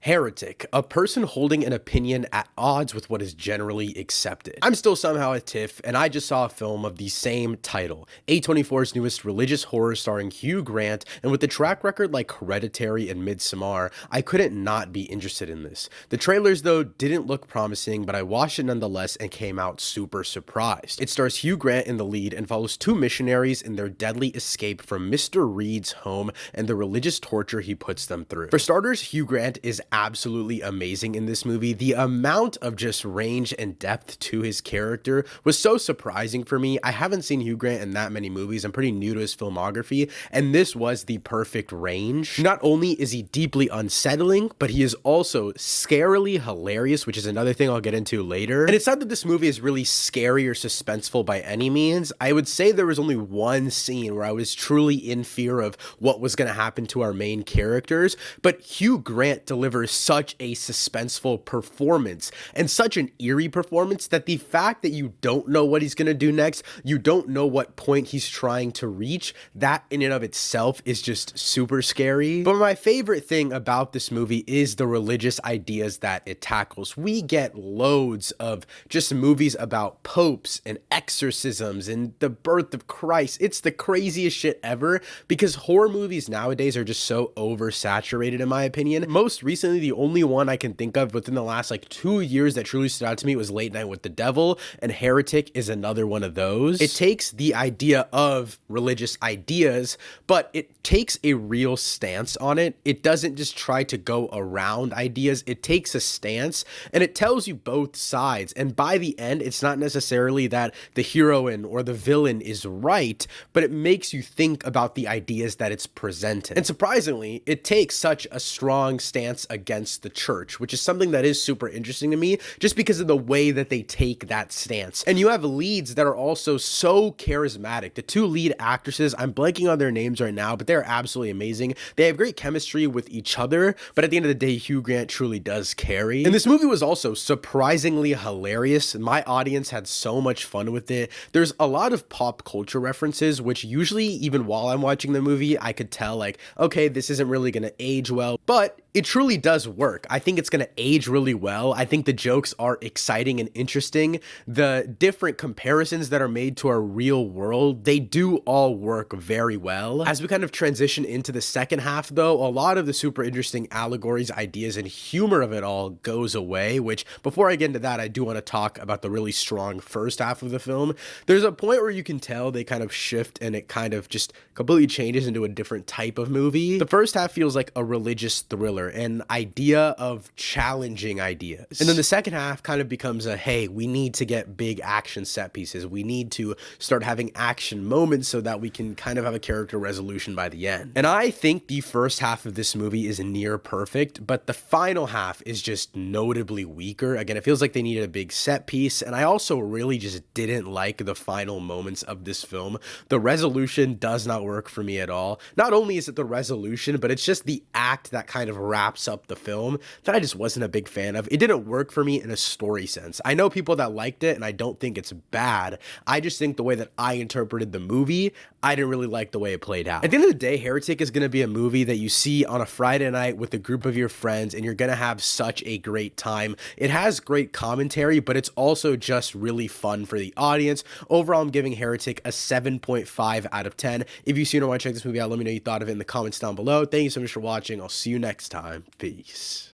Heretic, a person holding an opinion at odds with what is generally accepted. I'm still somehow at TIFF, and I just saw a film of the same title, A24's newest religious horror starring Hugh Grant, and with the track record like Hereditary and Midsommar, I couldn't not be interested in this. The trailers, though, didn't look promising, but I watched it nonetheless and came out super surprised. It stars Hugh Grant in the lead and follows two missionaries in their deadly escape from Mr. Reed's home and the religious torture he puts them through. For starters, Hugh Grant is absolutely amazing in this movie. The amount of just range and depth to his character was so surprising for me. I haven't seen Hugh Grant in that many movies. I'm pretty new to his filmography, and this was the perfect range. Not only is he deeply unsettling, but he is also scarily hilarious, which is another thing I'll get into later. And it's not that this movie is really scary or suspenseful by any means. I would say there was only one scene where I was truly in fear of what was going to happen to our main characters, but Hugh Grant delivers such a suspenseful performance and such an eerie performance that the fact that you don't know what he's going to do next, you don't know what point he's trying to reach, that in and of itself is just super scary. But my favorite thing about this movie is the religious ideas that it tackles. We get loads of just movies about popes and exorcisms and the birth of Christ. It's the craziest shit ever because horror movies nowadays are just so oversaturated in my opinion. Most recently, the only one I can think of within the last 2 years that truly stood out to me was Late Night with the Devil, and Heretic is another one of those. It takes the idea of religious ideas, but it takes a real stance on it. It doesn't just try to go around ideas. It takes a stance and it tells you both sides. And by the end, it's not necessarily that the heroine or the villain is right, but it makes you think about the ideas that it's presenting. And surprisingly, it takes such a strong stance against the church, which is something that is super interesting to me just because of the way that they take that stance. And you have leads that are also so charismatic. The two lead actresses, I'm blanking on their names right now, but they're absolutely amazing. They have great chemistry with each other, but at the end of the day, Hugh Grant truly does carry. And this movie was also surprisingly hilarious. My audience had so much fun with it. There's a lot of pop culture references, which usually, even while I'm watching the movie, I could tell okay, this isn't really gonna age well, but it truly does work. I think it's going to age really well. I think the jokes are exciting and interesting. The different comparisons that are made to our real world, they do all work very well. As we kind of transition into the second half, though, a lot of the super interesting allegories, ideas, and humor of it all goes away, which before I get into that, I do want to talk about the really strong first half of the film. There's a point where you can tell they kind of shift and it kind of just completely changes into a different type of movie. The first half feels like a religious thriller, an idea of challenging ideas. And then the second half kind of becomes a, hey, we need to get big action set pieces. We need to start having action moments so that we can kind of have a character resolution by the end. And I think the first half of this movie is near perfect, but the final half is just notably weaker. Again, it feels like they needed a big set piece, and I also really just didn't like the final moments of this film. The resolution does not work for me at all. Not only is it the resolution, but it's just the act that kind of wraps up the film that I just wasn't a big fan of. It didn't work for me in a story sense. I know people that liked it, and I don't think it's bad. I just think the way that I interpreted the movie, I didn't really like the way it played out. At the end of the day, Heretic is going to be a movie that you see on a Friday night with a group of your friends, and you're going to have such a great time. It has great commentary, but it's also just really fun for the audience. Overall, I'm giving Heretic a 7.5 out of 10. If you've seen or want to check this movie out, let me know what you thought of it in the comments down below. Thank you so much for watching. I'll see you next time. Peace.